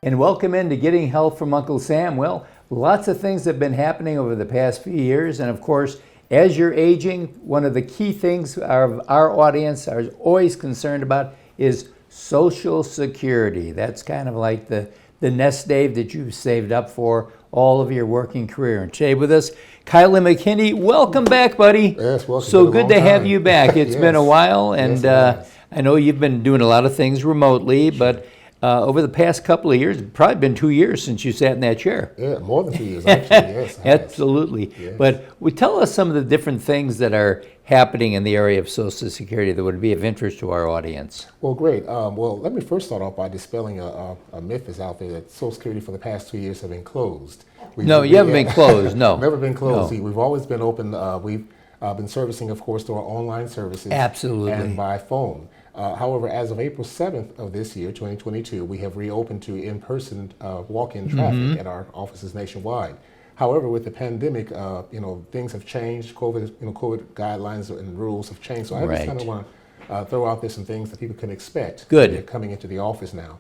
And welcome into Getting Help from Uncle Sam. Well, lots of things have been happening over the past few years. And of course, as you're aging, one of the key things our audience are always concerned about is Social Security. That's kind of like the nest egg that you've saved up for all of your working career. And today with us, Kylle McKinney. Welcome back, buddy. Yes, welcome. So good to have you back. It's Yes. been a while, and Yes, I know you've been doing a lot of things remotely, but over the past couple of years, it's probably been 2 years since you sat in that chair. Yeah, more than 2 years, actually. Yes. Absolutely. Yes. But tell us some of the different things that are happening in the area of Social Security that would be of interest to our audience. Well, great. Well, let me first start off by dispelling a myth that's out there that Social Security for the past 2 years have been closed. No, you haven't been closed, no. Never been closed. No. We've always been open. We've been servicing, of course, through our online services. Absolutely. And by phone. However, as of April 7th of this year, 2022, we have reopened to in-person walk-in traffic at our offices nationwide. However, with the pandemic, things have changed. COVID guidelines and rules have changed. So I just kind of want to throw out there some things that people can expect. Good. Coming into the office now.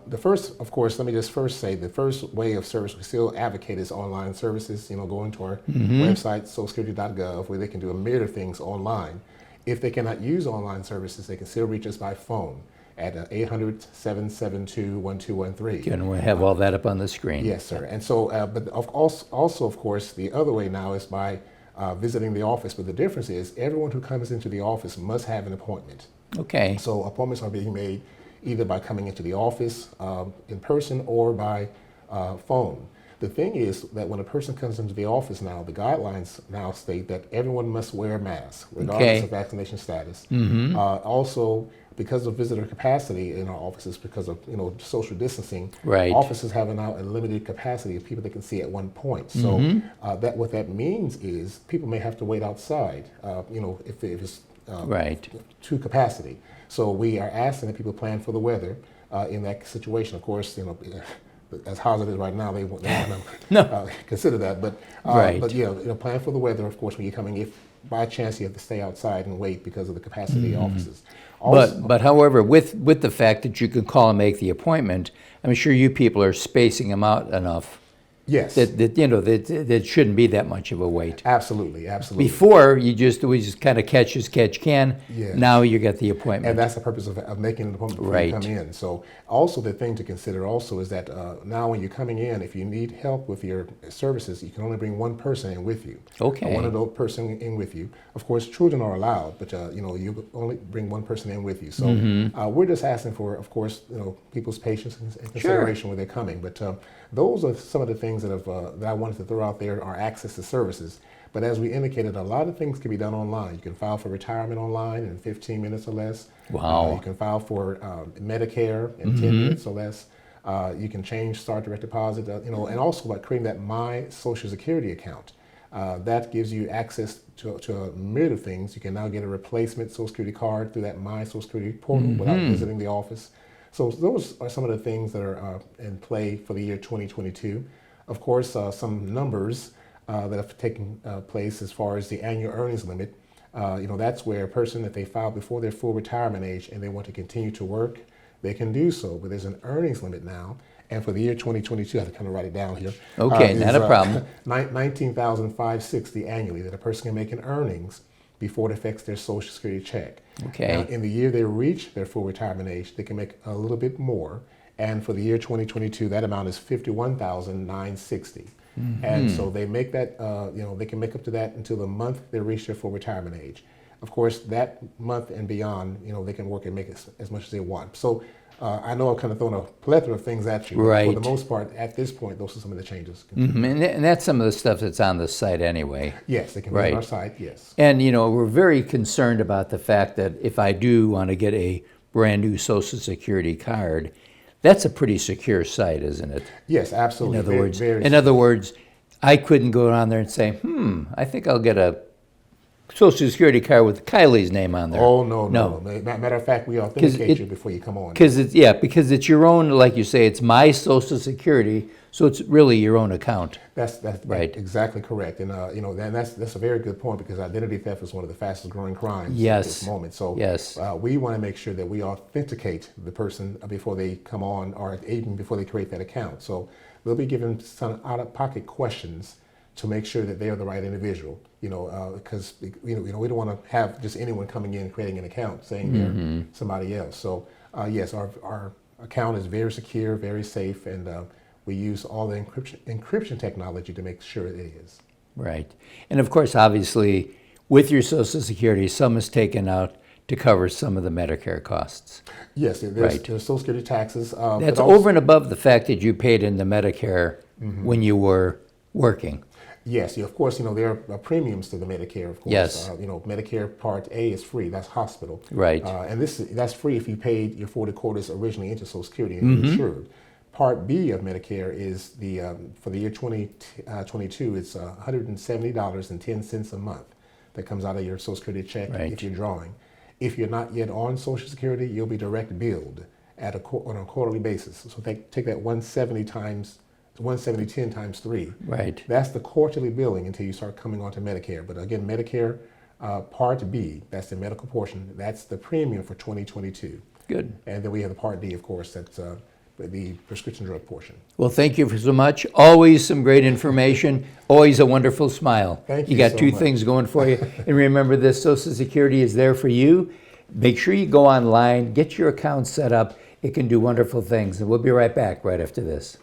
The first, of course, let me just first say the first way of service we still advocate is online services. Going to our website, socialsecurity.gov, where they can do a myriad of things online. If they cannot use online services, they can still reach us by phone at 800-772-1213. And we'll have all that up on the screen. Yes, sir. And so, but also, of course, the other way now is by visiting the office. But the difference is everyone who comes into the office must have an appointment. Okay. So appointments are being made either by coming into the office in person or by phone. The thing is that when a person comes into the office now, the guidelines now state that everyone must wear a mask, regardless of vaccination status. Also, because of visitor capacity in our offices, because of social distancing, offices have now a limited capacity of people they can see at one point. So that what that means is people may have to wait outside, if it's to capacity. So we are asking that people plan for the weather in that situation. Of course, as hot as it is right now, they won't consider that. But plan for the weather, of course, when you're coming. If by chance you have to stay outside and wait because of the capacity of offices. Also, but however, with the fact that you can call and make the appointment, I'm sure you people are spacing them out enough. Yes. That shouldn't be that much of a wait. Absolutely. Before, we just kind of catch as catch can. Yes. Now you get the appointment. And that's the purpose of making an appointment before you come in. So also the thing to consider also is that now when you're coming in, if you need help with your services, you can only bring one person in with you. Okay. One adult person in with you. Of course, children are allowed, but you only bring one person in with you. So we're just asking for, of course, people's patience and consideration when they're coming. But those are some of the things that I wanted to throw out there are access to services. But as we indicated, a lot of things can be done online. You can file for retirement online in 15 minutes or less. Wow. You can file for Medicare in 10 minutes or less. You can start direct deposit, and also by creating that My Social Security account. That gives you access to a myriad of things. You can now get a replacement Social Security card through that My Social Security portal without visiting the office. So those are some of the things that are in play for the year 2022. Of course, some numbers that have taken place as far as the annual earnings limit. That's where a person, if they file before their full retirement age and they want to continue to work, they can do so. But there's an earnings limit now. And for the year 2022, I have to kind of write it down here. Okay, not a problem. $19,560 annually that a person can make in earnings before it affects their Social Security check. Okay. Now, in the year they reach their full retirement age, they can make a little bit more. And for the year 2022, that amount is $51,960. And so they make that, they can make up to that until the month they reach their full retirement age. Of course, that month and beyond, they can work and make as much as they want. So I know I've kind of thrown a plethora of things at you. Right. But for the most part, at this point, those are some of the changes. And that's some of the stuff that's on the site anyway. Yes, they can visit our site, yes. And, we're very concerned about the fact that if I do want to get a brand new Social Security card, that's a pretty secure site, isn't it? Yes, absolutely. In other words, I couldn't go on there and say, I think I'll get a Social Security card with Kylie's name on there. Oh, no. No. Matter of fact, we authenticate you before you come on. Because it's your own, like you say, it's my Social Security, so it's really your own account. That's Right. exactly correct, and that's a very good point because identity theft is one of the fastest growing crimes Yes. at this moment. So Yes. we want to make sure that we authenticate the person before they come on, or even before they create that account. So we'll be giving some out-of-pocket questions to make sure that they are the right individual. Because we don't want to have just anyone coming in creating an account saying they're somebody else. So yes, our account is very secure, very safe, and we use all the encryption technology to make sure it is. Right. And of course, obviously, with your Social Security, some is taken out to cover some of the Medicare costs. Yes, there's Right. Social Security taxes. That's but also- over and above the fact that you paid into Medicare when you were working. Yes, of course, there are premiums to the Medicare, of course. Yes. Medicare Part A is free, that's hospital. Right. And that's free if you paid your 40 quarters originally into Social Security and you're insured. Part B of Medicare is for the year 2022, it's $170.10 a month that comes out of your Social Security check Right. if you're drawing. If you're not yet on Social Security, you'll be direct billed on a quarterly basis. So take that 170 10 times 3. Right. That's the quarterly billing until you start coming onto Medicare. But again, Medicare Part B, that's the medical portion, that's the premium for 2022. Good. And then we have the Part D, of course, that's the prescription drug portion. Well, thank you so much. Always some great information. Always a wonderful smile. Thank You you got so two much. things going for you. And remember, this Social Security is there for you. Make sure you go online, get your account set up. It can do wonderful things. And we'll be right back right after this.